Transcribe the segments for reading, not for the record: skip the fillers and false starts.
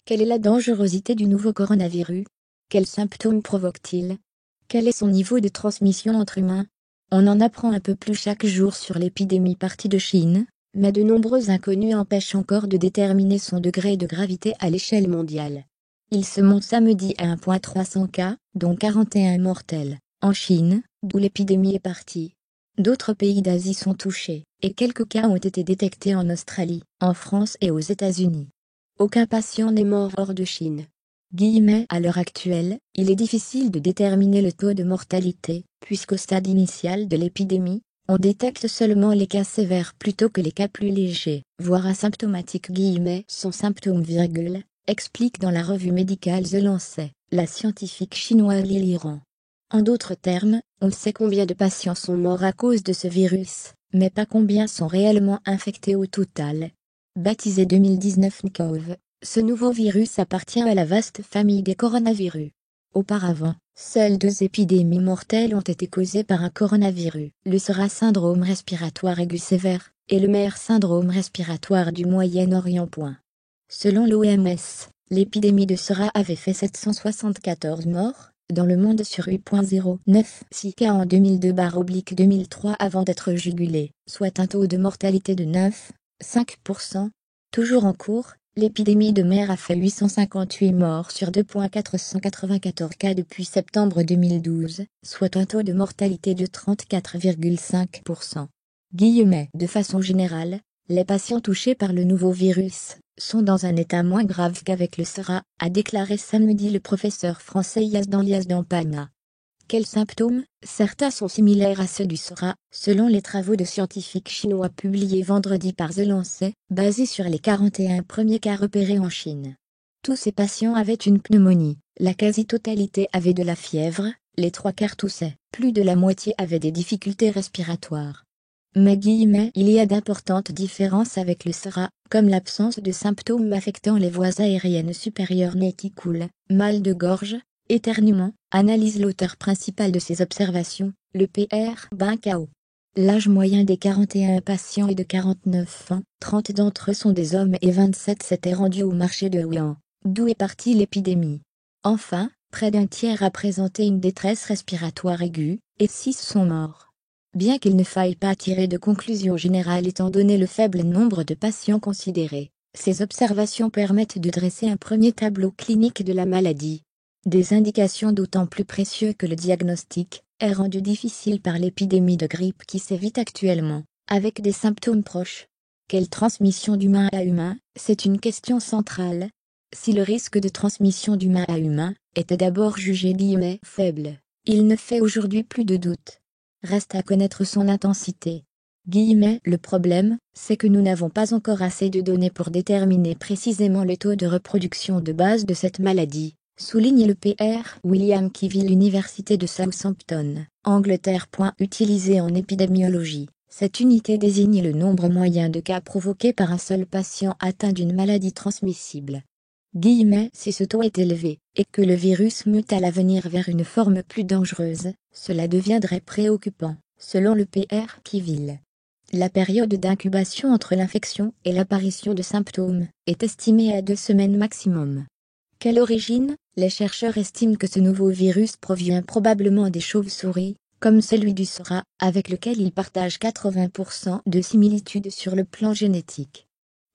Quelle est la dangerosité du nouveau coronavirus? Quels symptômes provoque-t-il? Quel est son niveau de transmission entre humains? On en apprend un peu plus chaque jour sur l'épidémie partie de Chine, mais de nombreux inconnus empêchent encore de déterminer son degré de gravité à l'échelle mondiale. Il se monte samedi à 1,300 cas, dont 41 mortels, en Chine, d'où l'épidémie est partie. D'autres pays d'Asie sont touchés, et quelques cas ont été détectés en Australie, en France et aux États-Unis. Aucun patient n'est mort hors de Chine. À l'heure actuelle, il est difficile de déterminer le taux de mortalité, puisqu'au stade initial de l'épidémie, on détecte seulement les cas sévères plutôt que les cas plus légers, voire asymptomatiques. Sans symptômes, explique dans la revue médicale The Lancet, la scientifique chinoise Li Liran. En d'autres termes, on sait combien de patients sont morts à cause de ce virus, mais pas combien sont réellement infectés au total. Baptisé 2019 nCoV, ce nouveau virus appartient à la vaste famille des coronavirus. Auparavant, seules 2 épidémies mortelles ont été causées par un coronavirus, le SRA syndrome respiratoire aigu sévère, et le MERS syndrome respiratoire du Moyen-Orient. Selon l'OMS, l'épidémie de SRA avait fait 774 morts dans le monde sur 8,09 cas en 2002/2003 avant d'être jugulée, soit un taux de mortalité de 9,5%. Toujours en cours, l'épidémie de MERS a fait 858 morts sur 2,494 cas depuis septembre 2012, soit un taux de mortalité de 34,5%. De façon générale, les patients touchés par le nouveau virus sont dans un état moins grave qu'avec le SRA, a déclaré samedi le professeur français Yazdan Pana. Quels symptômes? Certains sont similaires à ceux du SRA, selon les travaux de scientifiques chinois publiés vendredi par The Lancet, basés sur les 41 premiers cas repérés en Chine. Tous ces patients avaient une pneumonie, la quasi-totalité avait de la fièvre, les 3/4 toussaient, plus de la moitié avaient des difficultés respiratoires. Mais il y a d'importantes différences avec le SRA, comme l'absence de symptômes affectant les voies aériennes supérieures, nez qui coule, mal de gorge, éternuement, analyse l'auteur principal de ces observations, le PR Bao. L'âge moyen des 41 patients est de 49 ans, 30 d'entre eux sont des hommes et 27 s'étaient rendus au marché de Wuhan, d'où est partie l'épidémie. Enfin, près d'un tiers a présenté une détresse respiratoire aiguë, et 6 sont morts. Bien qu'il ne faille pas tirer de conclusions générales étant donné le faible nombre de patients considérés, ces observations permettent de dresser un premier tableau clinique de la maladie. Des indications d'autant plus précieuses que le diagnostic est rendu difficile par l'épidémie de grippe qui sévit actuellement, avec des symptômes proches. Quelle transmission d'humain à humain? C'est une question centrale. Si le risque de transmission d'humain à humain était d'abord jugé faible, il ne fait aujourd'hui plus de doute. Reste à connaître son intensité. Le problème, c'est que nous n'avons pas encore assez de données pour déterminer précisément le taux de reproduction de base de cette maladie, souligne le PR William Kivil, Université de Southampton, Angleterre. Utilisé en épidémiologie, cette unité désigne le nombre moyen de cas provoqués par un seul patient atteint d'une maladie transmissible. Si ce taux est élevé, et que le virus mute à l'avenir vers une forme plus dangereuse, cela deviendrait préoccupant, selon le PR Kivil. La période d'incubation entre l'infection et l'apparition de symptômes est estimée à 2 semaines maximum. Quelle origine? Les chercheurs estiment que ce nouveau virus provient probablement des chauves-souris, comme celui du SRA, avec lequel il partage 80% de similitudes sur le plan génétique.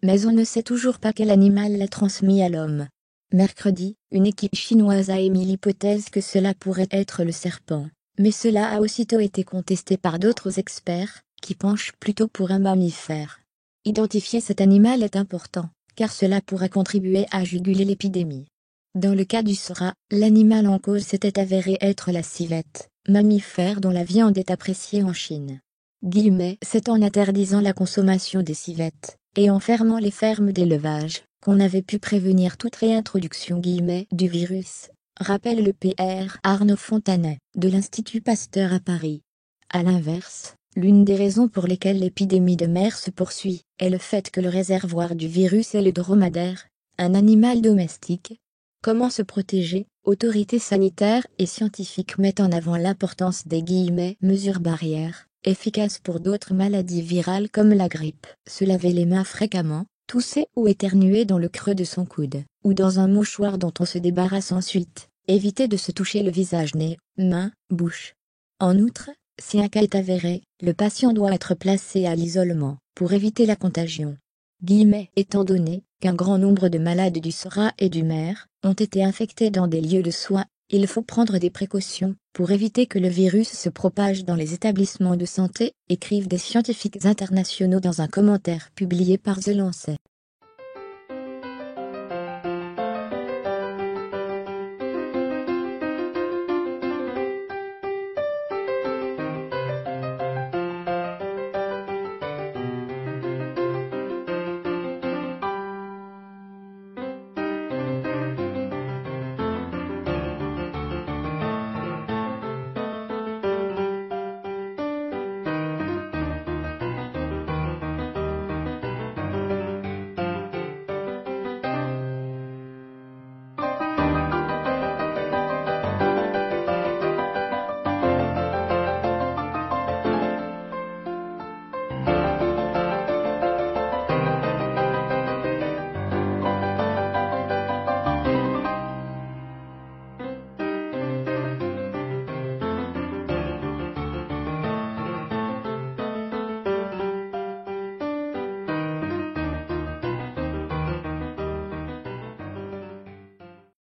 Mais on ne sait toujours pas quel animal l'a transmis à l'homme. Mercredi, une équipe chinoise a émis l'hypothèse que cela pourrait être le serpent, mais cela a aussitôt été contesté par d'autres experts, qui penchent plutôt pour un mammifère. Identifier cet animal est important, car cela pourrait contribuer à juguler l'épidémie. Dans le cas du SRA, l'animal en cause s'était avéré être la civette, mammifère dont la viande est appréciée en Chine. C'est en interdisant la consommation des civettes et en fermant les fermes d'élevage qu'on avait pu prévenir toute réintroduction du virus, rappelle le PR Arnaud Fontanet, de l'Institut Pasteur à Paris. À l'inverse, l'une des raisons pour lesquelles l'épidémie de MERS se poursuit est le fait que le réservoir du virus est le dromadaire, un animal domestique. Comment se protéger? Autorités sanitaires et scientifiques mettent en avant l'importance des mesures barrières, efficaces pour d'autres maladies virales comme la grippe. Se laver les mains fréquemment, Tousser ou éternuer dans le creux de son coude, ou dans un mouchoir dont on se débarrasse ensuite. Éviter de se toucher le visage, nez, mains, bouche. En outre, si un cas est avéré, le patient doit être placé à l'isolement, pour éviter la contagion. Étant donné qu'un grand nombre de malades du SRA et du MER ont été infectés dans des lieux de soins, il faut prendre des précautions pour éviter que le virus se propage dans les établissements de santé, écrivent des scientifiques internationaux dans un commentaire publié par The Lancet.